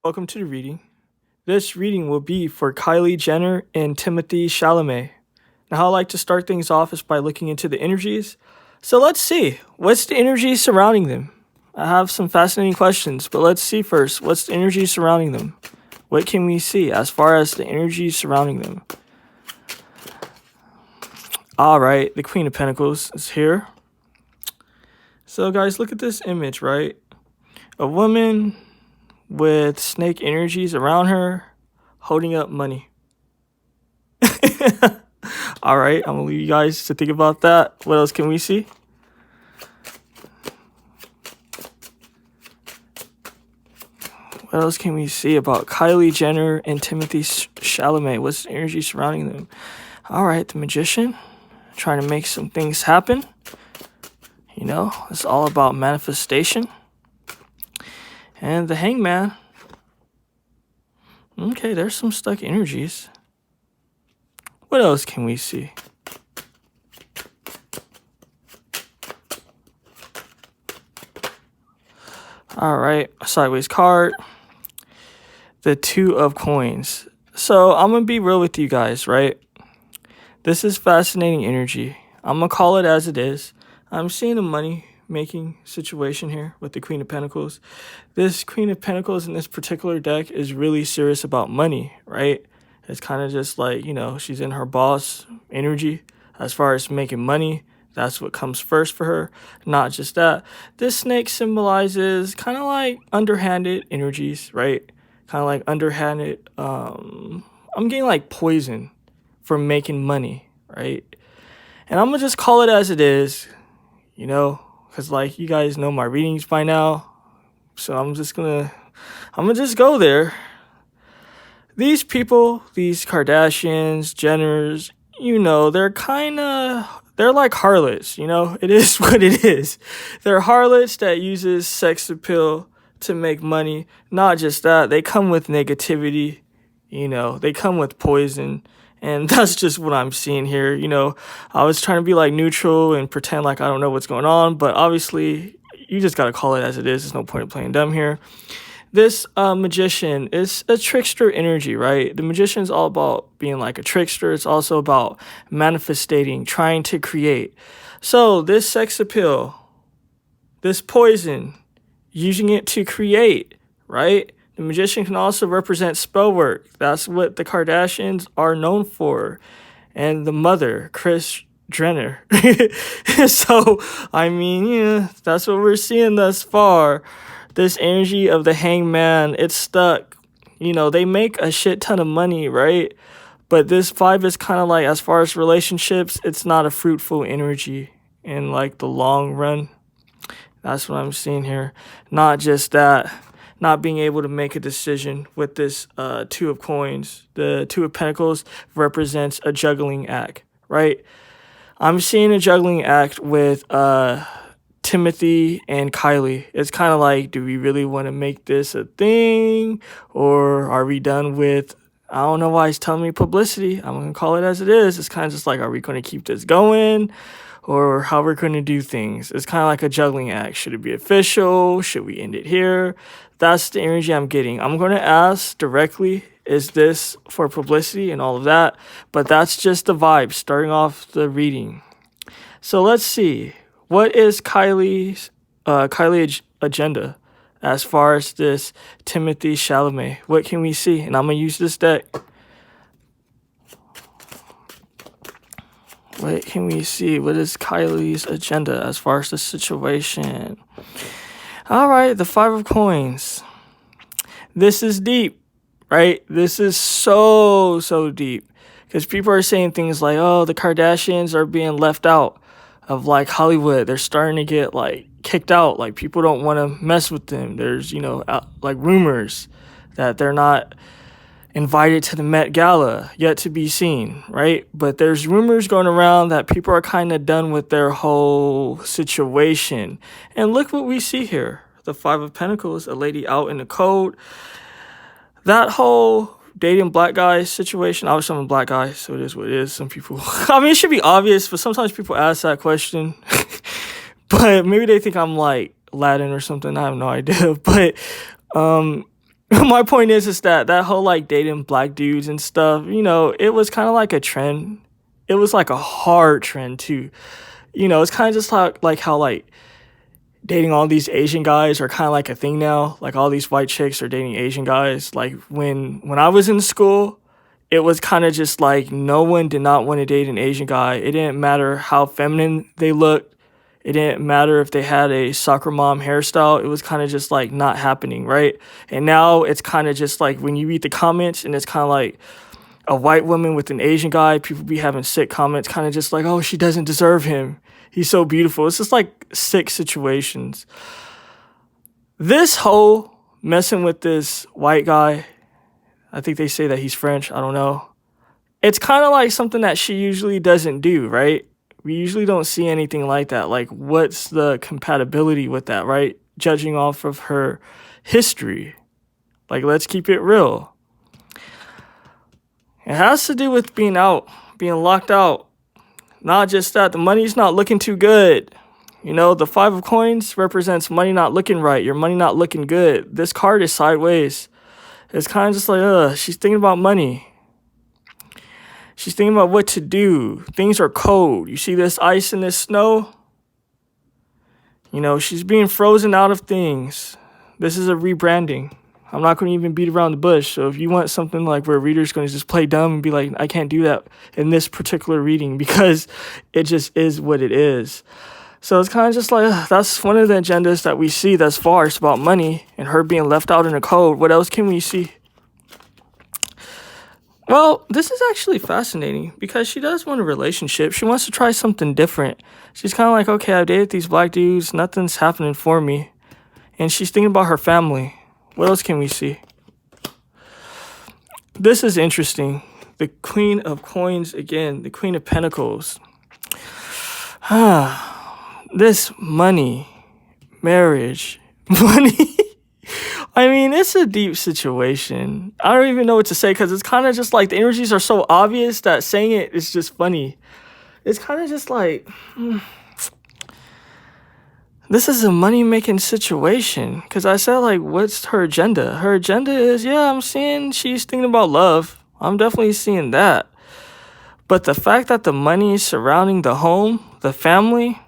welcome to the reading. This reading will be for Kylie Jenner and Timothee Chalamet. Now, how I like to start things off is by looking into the energies. So let's see, what's the energy surrounding them? I have some fascinating questions, but let's see first, what's the energy surrounding them? What can we see as far as the energy surrounding them? All right, the Queen of Pentacles is here. So guys, look at this image, right? A woman with snake energies around her holding up money. All right, I'm gonna leave you guys to think about that. What else can we see? What else can we see about Kylie Jenner and Timothee Chalamet? What's the energy surrounding them? All right, the Magician, trying to make some things happen. You know, it's all about manifestation. And the Hangman. Okay, there's some stuck energies. What else can we see? All right, sideways card. The Two of Coins. So I'm going to be real with you guys, right? This is fascinating energy. I'm going to call it as it is. I'm seeing a money-making situation here with the Queen of Pentacles. This Queen of Pentacles in this particular deck is really serious about money, right? It's kind of just like, you know, she's in her boss energy as far as making money. That's what comes first for her. Not just that. This snake symbolizes kind of like underhanded energies, right? Kind of like underhanded. I'm getting like poison for making money, right? And I'm going to just call it as it is, you know, because like you guys know my readings by now. So I'm just going to just go there. These people, these Kardashians, Jenners, you know, they're like harlots, you know? It is what it is. They're harlots that uses sex appeal to make money. Not just that, they come with negativity, you know, they come with poison. And that's just what I'm seeing here. You know, I was trying to be like neutral and pretend like I don't know what's going on, but obviously you just got to call it as it is. There's no point in playing dumb here. This Magician is a trickster energy, right? The Magician is all about being like a trickster. It's also about manifesting, trying to create. So this sex appeal, this poison, using it to create, right? The Magician can also represent spell work. That's what the Kardashians are known for. And the mother, Kris Jenner. So, I mean, yeah, that's what we're seeing thus far. This energy of the Hangman, it's stuck. You know, they make a shit ton of money, right? But this vibe is kind of like, as far as relationships, it's not a fruitful energy in like the long run. That's what I'm seeing here. Not just that, not being able to make a decision with this Two of Coins. The Two of Pentacles represents a juggling act, right? I'm seeing a juggling act with Timothee and Kylie. It's kind of like, do we really want to make this a thing? Or are we done with, I don't know why he's telling me publicity. I'm going to call it as it is. It's kind of just like, are we going to keep this going? Or how we're going to do things. It's kind of like a juggling act. Should it be official? Should we end it here? That's the energy I'm getting. I'm going to ask directly, is this for publicity and all of that? But that's just the vibe starting off the reading. So let's see. What is Kylie's agenda as far as this Timothee Chalamet? What can we see? And I'm going to use this deck. What can we see? What is Kylie's agenda as far as the situation? All right, the Five of Coins. This is deep, right? This is so deep. Because people are saying things like, oh, the Kardashians are being left out of like Hollywood. They're starting to get like kicked out. Like people don't want to mess with them. There's, you know, like rumors that they're not invited to the Met Gala, yet to be seen, right? But there's rumors going around that people are kind of done with their whole situation. And look what we see here. The Five of Pentacles, a lady out in the cold. That whole dating black guys situation, obviously I'm a black guy, so it is what it is. Some people, I mean, it should be obvious, but sometimes people ask that question. But maybe they think I'm like Latin or something. I have no idea. But My point is that that whole like dating black dudes and stuff, it was kind of like a trend. It was like a hard trend too. It's kind of just like how like dating all these Asian guys are kind of like a thing now. Like all these white chicks are dating Asian guys. Like when I was in school, it was kind of just like no one did not want to date an Asian guy. It didn't matter how feminine they looked. It didn't matter if they had a soccer mom hairstyle. It was kind of just like not happening, right? And now it's kind of just like when you read the comments and it's kind of like a white woman with an Asian guy, people be having sick comments, kind of just like, oh, she doesn't deserve him. He's so beautiful. It's just like sick situations. This whole messing with this white guy, I think they say that he's French. I don't know. It's kind of like something that she usually doesn't do, right? We usually don't see anything like that. Like, what's the compatibility with that, right? Judging off of her history. Like, let's keep it real. It has to do with being locked out. Not just that, the money's not looking too good. The 5 of coins represents money not looking right. Your money not looking good. This card is sideways. It's kind of just like, she's thinking about money. She's thinking about what to do. Things are cold. You see this ice and this snow? She's being frozen out of things. This is a rebranding. I'm not going to even beat around the bush. So if you want something like where a reader's going to just play dumb and be like, I can't do that in this particular reading because it just is what it is. So it's kind of just like, that's one of the agendas that we see thus far. It's about money and her being left out in the cold. What else can we see? Well, this is actually fascinating because she does want a relationship. She wants to try something different. She's kind of like, okay, I've dated these black dudes. Nothing's happening for me. And she's thinking about her family. What else can we see? This is interesting. The Queen of Coins again. The Queen of Pentacles. This money. Marriage. Money. I mean, it's a deep situation. I don't even know what to say because it's kind of just like the energies are so obvious that saying it is just funny. It's kind of just like, this is a money-making situation. Because I said, like, what's her agenda? Her agenda is, I'm seeing she's thinking about love. I'm definitely seeing that. But the fact that the money is surrounding the home, the family,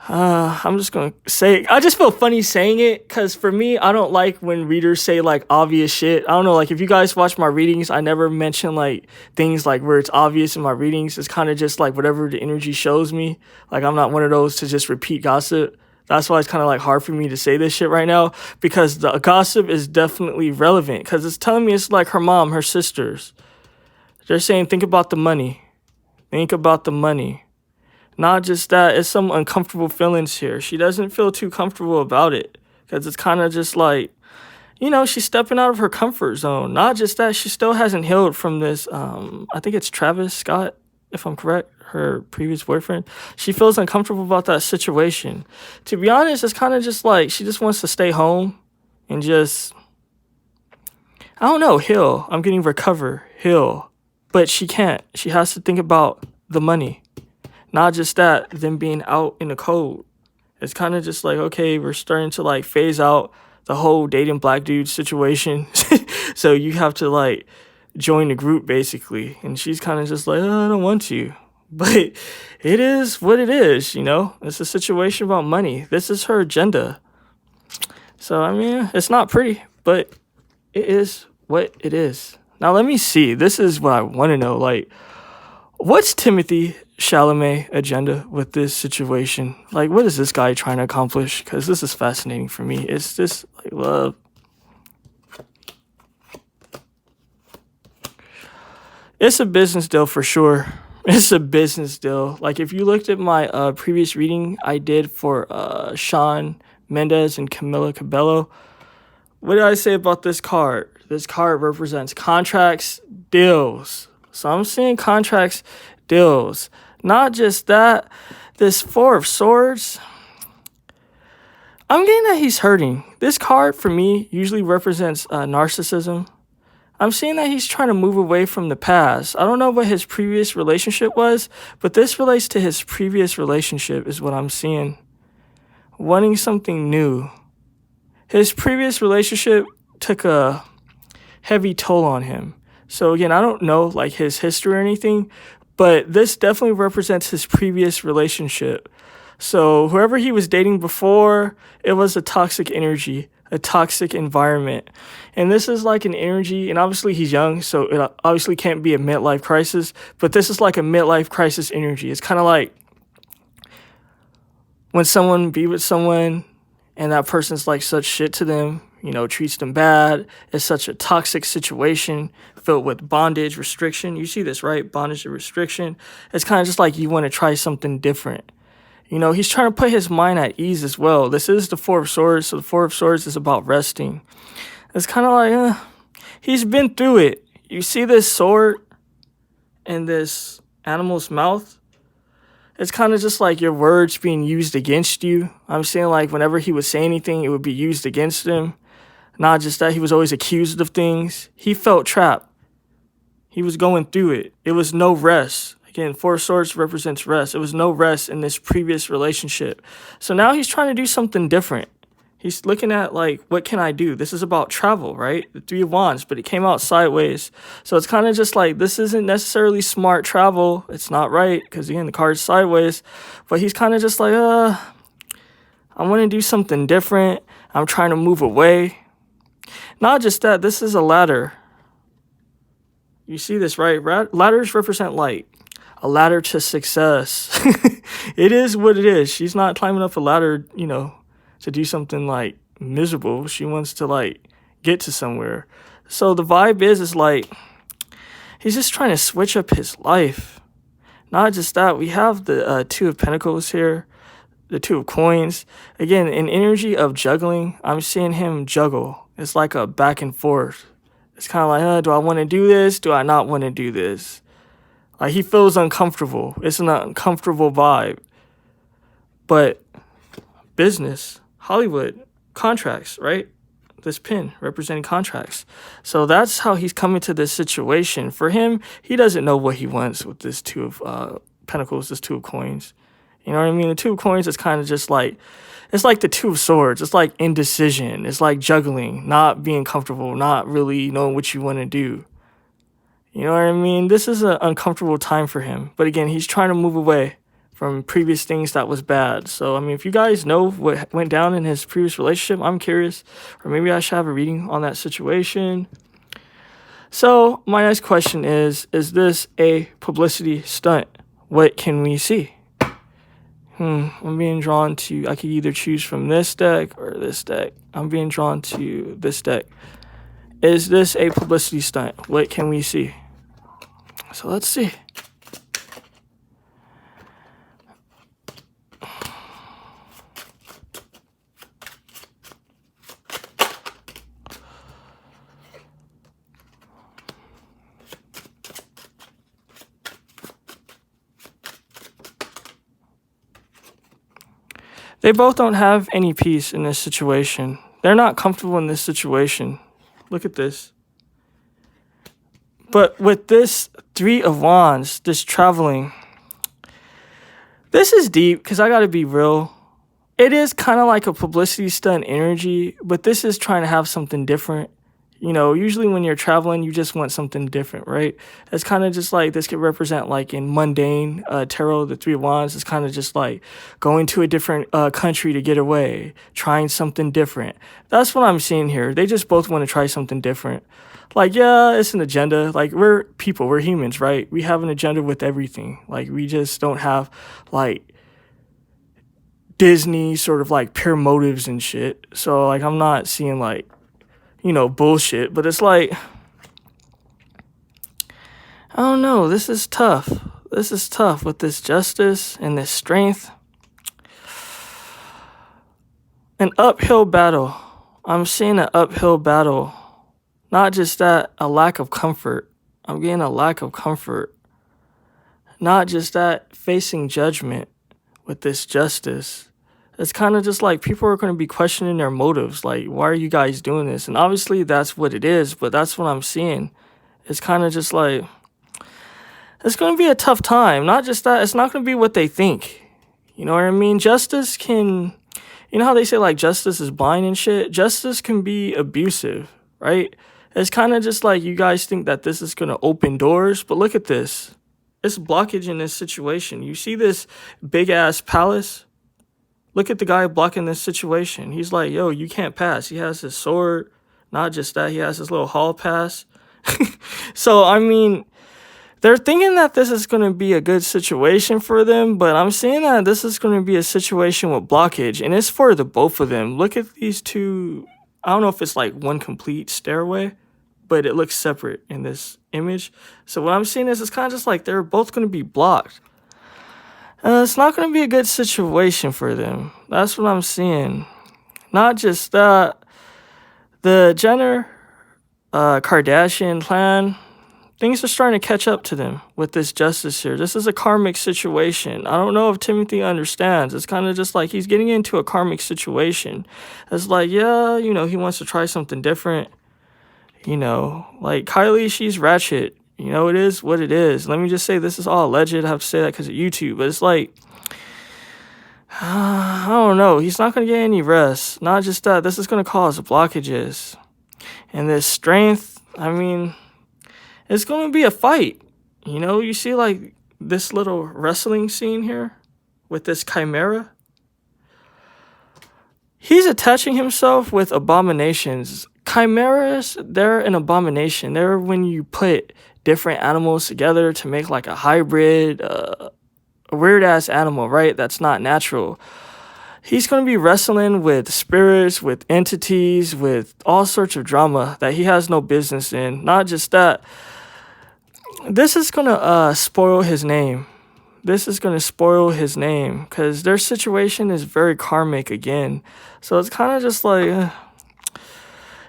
I'm just going to say it. I just feel funny saying it because for me, I don't like when readers say like obvious shit. I don't know, like if you guys watch my readings, I never mention like things like where it's obvious in my readings. It's kind of just like whatever the energy shows me. Like I'm not one of those to just repeat gossip. That's why it's kind of like hard for me to say this shit right now because the gossip is definitely relevant because it's telling me it's like her mom, her sisters. They're saying, think about the money. Think about the money. Not just that, it's some uncomfortable feelings here. She doesn't feel too comfortable about it because it's kind of just like, she's stepping out of her comfort zone. Not just that, she still hasn't healed from this, I think it's Travis Scott, if I'm correct, her previous boyfriend. She feels uncomfortable about that situation. To be honest, it's kind of just like she just wants to stay home and just, I don't know, heal. I'm getting recover, heal. But she can't. She has to think about the money. Not just that, them being out in the cold. It's kind of just like, okay, we're starting to like phase out the whole dating black dude situation. So you have to like join the group basically. And she's kind of just like, I don't want to. But it is what it is, It's a situation about money. This is her agenda. So, I mean, it's not pretty, but it is what it is. Now, let me see. This is what I want to know. Like, what's Timothee Chalamet agenda with this situation? Like, what is this guy trying to accomplish? Because this is fascinating for me. It's just like love. It's a business deal for sure. It's a business deal. Like, if you looked at my previous reading I did for Shawn Mendes and Camila Cabello, what did I say about this card? This card represents contracts, deals. So I'm seeing contracts, deals. Not just that, this 4 of Swords, I'm getting that he's hurting. This card, for me, usually represents narcissism. I'm seeing that he's trying to move away from the past. I don't know what his previous relationship was, but this relates to his previous relationship is what I'm seeing. Wanting something new. his previous relationship took a heavy toll on him. So again, I don't know like his history or anything, but this definitely represents his previous relationship. So whoever he was dating before, it was a toxic energy, a toxic environment. And this is like an energy, and obviously he's young, so it obviously can't be a midlife crisis, but this is like a midlife crisis energy. It's kind of like when someone be with someone and that person's like such shit to them, you know, treats them bad. It's such a toxic situation filled with bondage, restriction. You see this, right? Bondage and restriction. It's kind of just like you want to try something different. You know, he's trying to put his mind at ease as well. This is the Four of Swords, so the Four of Swords is about resting. It's kind of like, he's been through it. You see this sword in this animal's mouth? It's kind of just like your words being used against you. I'm saying like whenever he would say anything, it would be used against him. Not just that, he was always accused of things. He felt trapped. He was going through it. It was no rest. Again, Four of Swords represents rest. It was no rest in this previous relationship. So now he's trying to do something different. He's looking at like, what can I do? This is about travel, right? The Three of Wands, but it came out sideways. So it's kind of just like, this isn't necessarily smart travel. It's not right, because again, the card's sideways. But he's kind of just like, I want to do something different. I'm trying to move away. Not just that, this is a ladder. You see this, right? Ladders represent like a ladder to success. It is what it is. She's not climbing up a ladder, you know, to do something like miserable. She wants to like get to somewhere. So the vibe is like he's just trying to switch up his life. Not just that, we have the Two of Pentacles here, the Two of Coins. Again, an energy of juggling. I'm seeing him juggle. It's like a back and forth. It's kind of like, do I want to do this? Do I not want to do this? Like he feels uncomfortable. It's an uncomfortable vibe. But business, Hollywood, contracts, right? This pin representing contracts. So that's how he's coming to this situation. For him, he doesn't know what he wants with this Two of Pentacles, this Two of Coins. You know what I mean? The Two of Coins is kind of just like, it's like the Two of Swords. It's like indecision. It's like juggling, not being comfortable, not really knowing what you want to do. You know what I mean? This is an uncomfortable time for him. But again, he's trying to move away from previous things that was bad. So, I mean, if you guys know what went down in his previous relationship, I'm curious. Or maybe I should have a reading on that situation. So, my next question is this a publicity stunt? What can we see? I'm being drawn to, I could either choose from this deck or this deck. I'm being drawn to this deck. Is this a publicity stunt? What can we see? So let's see. They both don't have any peace in this situation. They're not comfortable in this situation. Look at this. But with this Three of Wands, this traveling, this is deep because I got to be real. It is kind of like a publicity stunt energy, but this is trying to have something different. You know, usually when you're traveling, you just want something different, right? It's kind of just like this could represent like in mundane tarot, the Three of Wands is kind of just like going to a different country to get away, trying something different. That's what I'm seeing here. They just both want to try something different. Like, yeah, it's an agenda. Like, we're people, we're humans, right? We have an agenda with everything. Like, we just don't have like Disney sort of like pure motives and shit. So like, I'm not seeing like, you know, bullshit, but it's like, I don't know, this is tough. This is tough with this justice and this strength. An uphill battle. I'm seeing an uphill battle. Not just that, a lack of comfort. I'm getting a lack of comfort. Not just that, facing judgment with this justice. It's kind of just like people are going to be questioning their motives. Like, why are you guys doing this? And obviously that's what it is, but that's what I'm seeing. It's kind of just like, it's going to be a tough time. Not just that, it's not going to be what they think. You know what I mean? Justice can, You know how they say like justice is blind and shit? Justice can be abusive, right? It's kind of just like you guys think that this is going to open doors, but look at this. It's blockage in this situation. You see this big ass palace? Look at the guy blocking this situation. He's like, yo, you can't pass. He has his sword. Not just that, he has his little hall pass. So, I mean, they're thinking that this is going to be a good situation for them, but I'm seeing that this is going to be a situation with blockage, and it's for the both of them. Look at these two. I don't know if it's like one complete stairway, but it looks separate in this image. So what I'm seeing is it's kind of just like they're both going to be blocked. It's not going to be a good situation for them. That's what I'm seeing. Not just that. The Jenner, Kardashian clan, things are starting to catch up to them with this justice here. This is a karmic situation. I don't know if Timothy understands. It's kind of just like he's getting into a karmic situation. It's like, yeah, you know, he wants to try something different. You know, like Kylie, she's ratchet. You know, it is what it is. Let me just say this is all alleged. I have to say that because of YouTube. But it's like, I don't know. He's not going to get any rest. Not just that. This is going to cause blockages. And this strength, I mean, it's going to be a fight. You know, you see like this little wrestling scene here with this chimera. He's attaching himself with abominations. Chimeras, they're an abomination. They're when you put different animals together to make like a hybrid, a weird-ass animal, right? That's not natural. He's going to be wrestling with spirits, with entities, with all sorts of drama that he has no business in. Not just that. This is going to spoil his name. This is going to spoil his name because their situation is very karmic again. So it's kind of just like,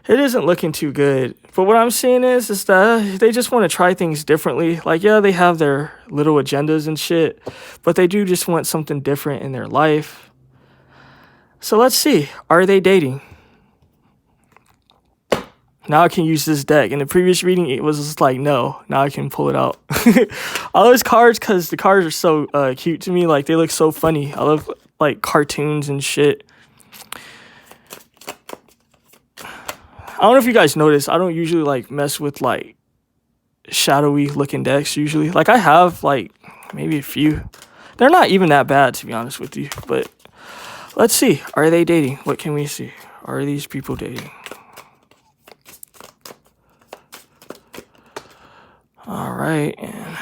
it isn't looking too good. But what I'm seeing is that they just want to try things differently. Like, yeah, they have their little agendas and shit, but they do just want something different in their life. So let's see. Are they dating? Now I can use this deck. In the previous reading, it was just like, no. Now I can pull it out. I love those cards because the cards are so cute to me. Like, they look so funny. I love, like, cartoons and shit. I don't know if you guys notice, I don't usually, like, mess with, like, shadowy looking decks, usually. Like, I have, like, maybe a few. They're not even that bad, to be honest with you. But let's see. Are they dating? What can we see? Are these people dating? All right. And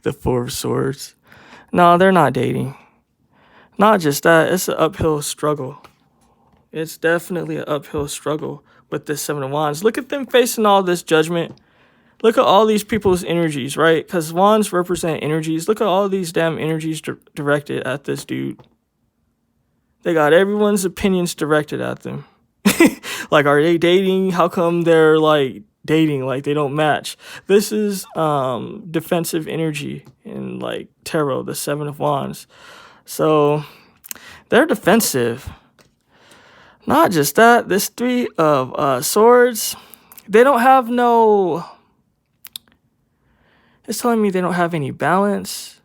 the Four of Swords. No, they're not dating. Not just that. It's an uphill struggle. It's definitely an uphill struggle with this Seven of Wands. Look at them facing all this judgment. Look at all these people's energies, right? Because wands represent energies. Look at all these damn energies directed at this dude. They got everyone's opinions directed at them. Like, are they dating? How come they're, like, dating? Like, they don't match. This is defensive energy in, like, tarot, the Seven of Wands. So, they're defensive. Not just that, this Three of Swords, they don't have no... It's telling me they don't have any balance.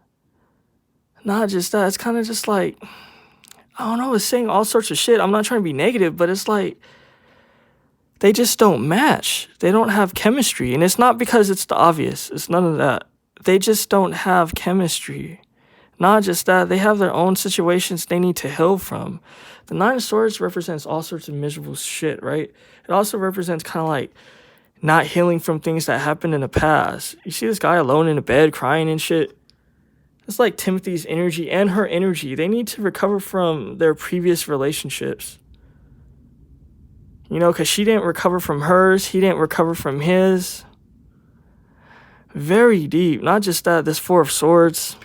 Not just that, it's kind of just like... I don't know, it's saying all sorts of shit. I'm not trying to be negative, but it's like... They just don't match. They don't have chemistry. And it's not because it's the obvious. It's none of that. They just don't have chemistry. Not just that, they have their own situations they need to heal from. The Nine of Swords represents all sorts of miserable shit, right? It also represents kind of like not healing from things that happened in the past. You see this guy alone in a bed crying and shit? It's like Timothy's energy and her energy. They need to recover from their previous relationships. You know, because she didn't recover from hers. He didn't recover from his. Very deep. Not just that, this Four of Swords.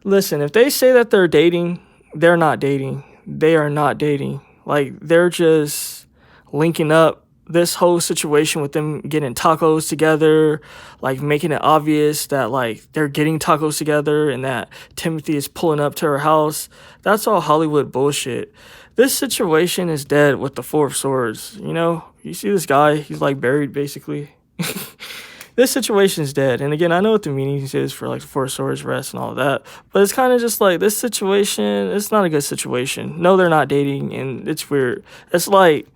Listen, if they say that they're dating, they're not dating. They are not dating. Like, they're just linking up. This whole situation with them getting tacos together, like making it obvious that like they're getting tacos together and that Timothy is pulling up to her house. That's all Hollywood bullshit. This situation is dead with the Four of Swords. You know, you see this guy, he's like buried basically. this situation is dead. And again, I know what the meaning is for like the Four of Swords, rest, and all of that. But it's kind of just like this situation, it's not a good situation. No, they're not dating, and it's weird. It's like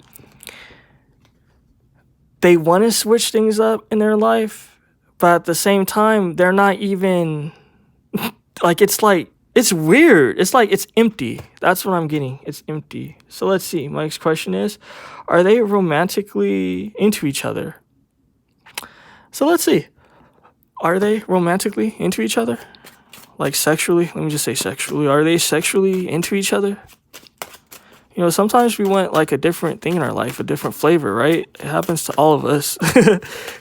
they want to switch things up in their life, but at the same time, they're not even like it's weird. It's like it's empty. That's what I'm getting. It's empty. So let's see. My next question is, are they romantically into each other? So let's see. Are they romantically into each other? Like sexually? Let me just say sexually. Are they sexually into each other? You know, sometimes we want like a different thing in our life, a different flavor, right? It happens to all of us.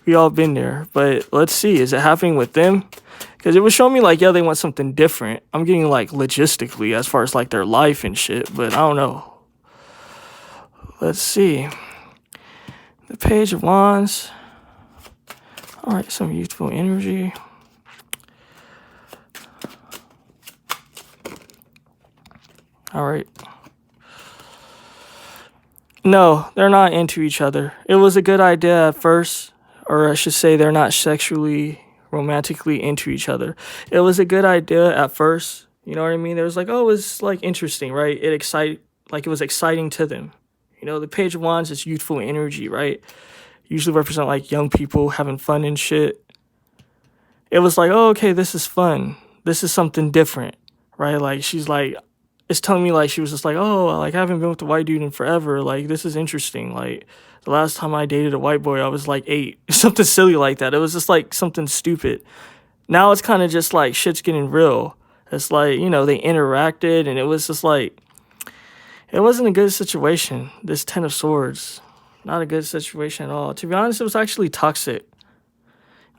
We all been there. But let's see. Is it happening with them? Because it would show me like, yeah, they want something different. I'm getting like logistically as far as like their life and shit. But I don't know. Let's see. The Page of Wands. All right, some youthful energy. All right. No, they're not into each other. It was a good idea at first, or I should say they're not sexually, romantically into each other. It was a good idea at first. You know what I mean? There was like, oh, it was like interesting, right? It was exciting to them. You know, the Page of Wands is youthful energy, right? Usually represent like young people having fun and shit. It was like, oh, okay, this is fun. This is something different, right? Like she's like, it's telling me like she was just like, oh, like I haven't been with a white dude in forever. Like this is interesting. Like the last time I dated a white boy, I was like 8, something silly like that. It was just like something stupid. Now it's kind of just like shit's getting real. It's like, you know, they interacted and it was just like, it wasn't a good situation. This 10 of Swords. Not a good situation at all. To be honest, it was actually toxic.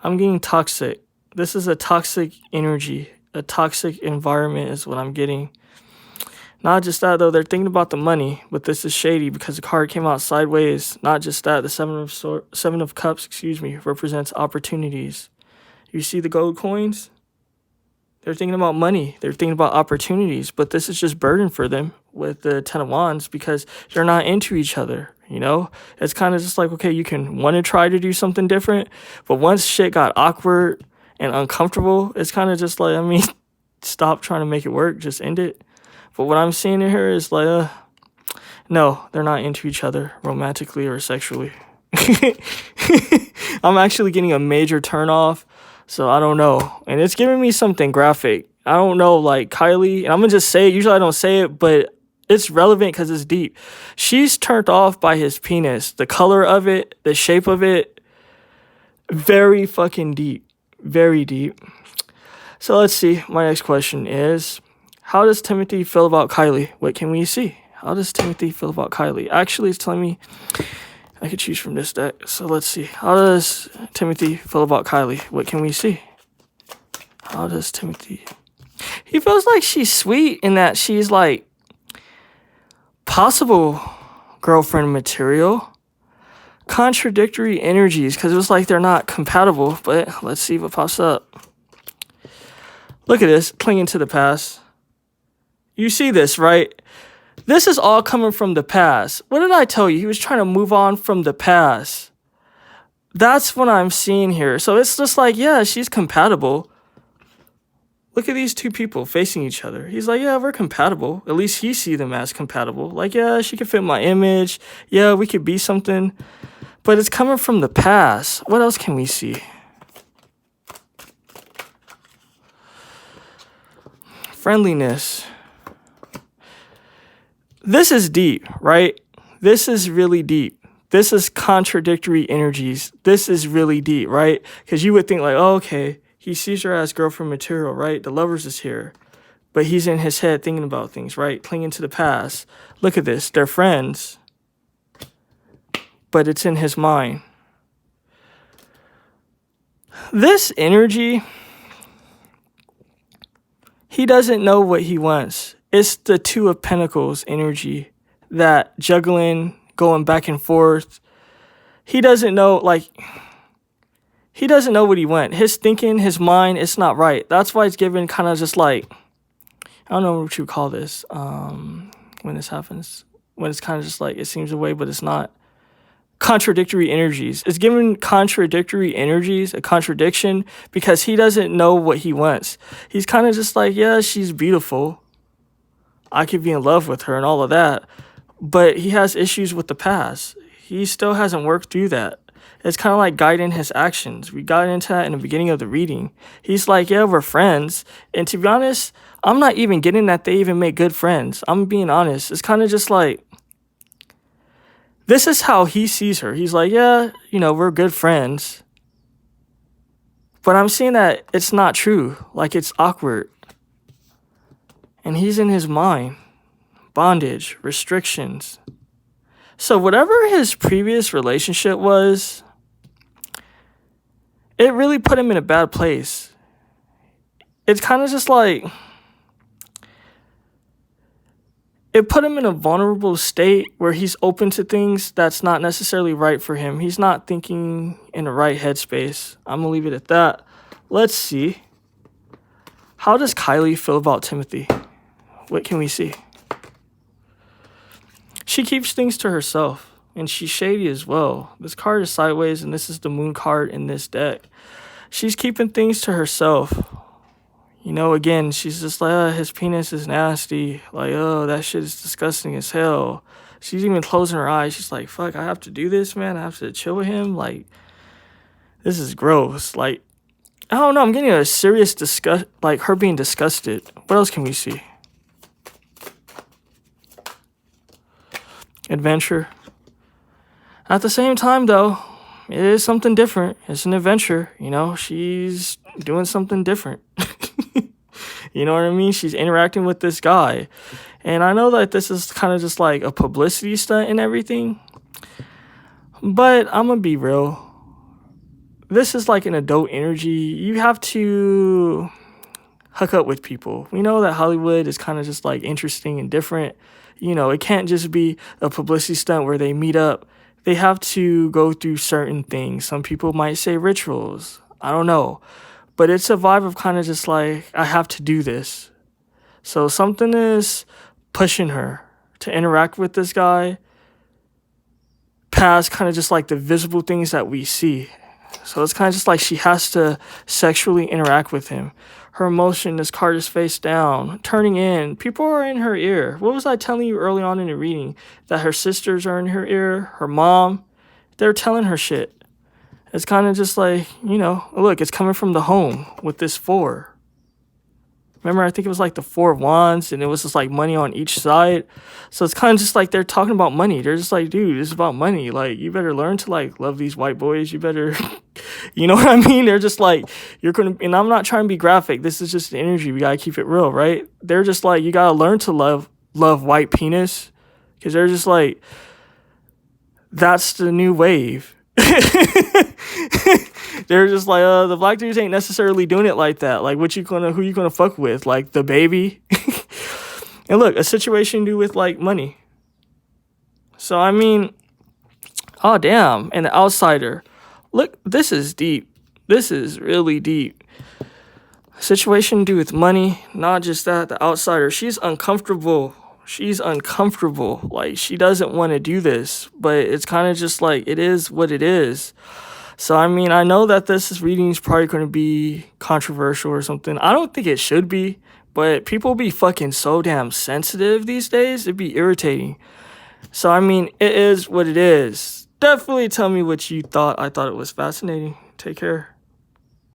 I'm getting toxic. This is a toxic energy. A toxic environment is what I'm getting. Not just that, though. They're thinking about the money, but this is shady because the card came out sideways. Not just that. The Seven of Cups, represents opportunities. You see the gold coins? They're thinking about money. They're thinking about opportunities, but this is just burden for them with the 10 of Wands because they're not into each other. You know, it's kind of just like, okay, you can want to try to do something different, but once shit got awkward and uncomfortable, it's kind of just like, I mean, stop trying to make it work, just end it. But what I'm seeing in here is like, no, they're not into each other romantically or sexually. I'm actually getting a major turn off, so I don't know. And it's giving me something graphic. I don't know, like Kylie, and I'm going to just say it. Usually I don't say it, but it's relevant because it's deep. She's turned off by his penis. The color of it, the shape of it, very fucking deep. Very deep. So let's see. My next question is, how does Timothee feel about Kylie? What can we see? How does Timothee feel about Kylie? Actually, it's telling me I could choose from this deck. So let's see. How does Timothee feel about Kylie? What can we see? How does Timothee... He feels like she's sweet in that she's like possible girlfriend material. Contradictory energies because it was like they're not compatible, but let's see what pops up. Look at this, clinging to the past. You see this, right? This is all coming from the past. What did I tell you? He was trying to move on from the past. That's what I'm seeing here. So it's just like, yeah, she's compatible. Look at these two people facing each other. He's like, yeah, we're compatible. At least he sees them as compatible. Like, yeah, she could fit my image. Yeah, we could be something. But it's coming from the past. What else can we see? Friendliness. This is deep, right? This is really deep. This is contradictory energies. This is really deep, right? Because you would think like, oh, okay, he sees her as girlfriend material, right? The lovers is here. But he's in his head thinking about things, right? Clinging to the past. Look at this. They're friends. But it's in his mind. This energy, he doesn't know what he wants. It's the Two of Pentacles energy, that juggling, going back and forth. He doesn't know, like, he doesn't know what he wants. His thinking, his mind, it's not right. That's why it's given kind of just like, I don't know what you call this, when this happens. When it's kind of just like, it seems away, but it's not. contradictory energies. It's giving contradictory energies, a contradiction, because he doesn't know what he wants. He's kind of just like, yeah, she's beautiful. I could be in love with her and all of that. But he has issues with the past. He still hasn't worked through that. It's kind of like guiding his actions. We got into that in the beginning of the reading. He's like, yeah, we're friends. And to be honest, I'm not even getting that they even make good friends. I'm being honest. It's kind of just like, this is how he sees her. He's like, yeah, we're good friends. But I'm seeing that it's not true. Like, it's awkward. And he's in his mind. Bondage, restrictions. So whatever his previous relationship was, it really put him in a bad place. It's kind of just like, it put him in a vulnerable state where he's open to things that's not necessarily right for him. He's not thinking in the right headspace. I'm going to leave it at that. Let's see. How does Kylie feel about Timothee? What can we see? She keeps things to herself, and she's shady as well. This card is sideways, and this is the moon card in this deck. She's keeping things to herself. Again, she's just like, his penis is nasty. Like, oh, that shit is disgusting as hell. She's even closing her eyes. She's like, fuck, I have to do this, man. I have to chill with him. Like, this is gross. Like, I don't know. I'm getting a serious disgust, like her being disgusted. What else can we see? Adventure. At the same time, though, it is something different. It's an adventure. She's doing something different. You know what I mean? She's interacting with this guy. And I know that this is kind of just like a publicity stunt and everything. But I'm going to be real. This is like an adult energy. You have to hook up with people. We know that Hollywood is kind of just like interesting and different. It can't just be a publicity stunt where they meet up. They have to go through certain things. Some people might say rituals. I don't know. But it's a vibe of kind of just like, I have to do this. So something is pushing her to interact with this guy past kind of just like the visible things that we see. So it's kind of just like she has to sexually interact with him. Her emotion, this card is face down, turning in. People are in her ear. What was I telling you early on in the reading? That her sisters are in her ear, her mom. They're telling her shit. It's kind of just like, look, it's coming from the home with this 4. Remember, I think it was like the 4 of Wands, and it was just like money on each side. So it's kind of just like they're talking about money. They're just like, dude, it's about money. Like, you better learn to like love these white boys. You better, you know what I mean? They're just like, you're going to, and I'm not trying to be graphic. This is just the energy. We got to keep it real, right? They're just like, you got to learn to love white penis. Because they're just like, that's the new wave. They're just like, the black dudes ain't necessarily doing it like that. Like, who you gonna fuck with? Like, the baby? And look, a situation to do with, like, money. So, I mean, oh, damn. And the outsider. Look, this is deep. This is really deep. A situation to do with money. Not just that, the outsider. She's uncomfortable. Like, she doesn't want to do this. But it's kind of just like, it is what it is. So, I mean, I know that this reading is probably going to be controversial or something. I don't think it should be, but people be fucking so damn sensitive these days. It'd be irritating. So, I mean, it is what it is. Definitely tell me what you thought. I thought it was fascinating. Take care.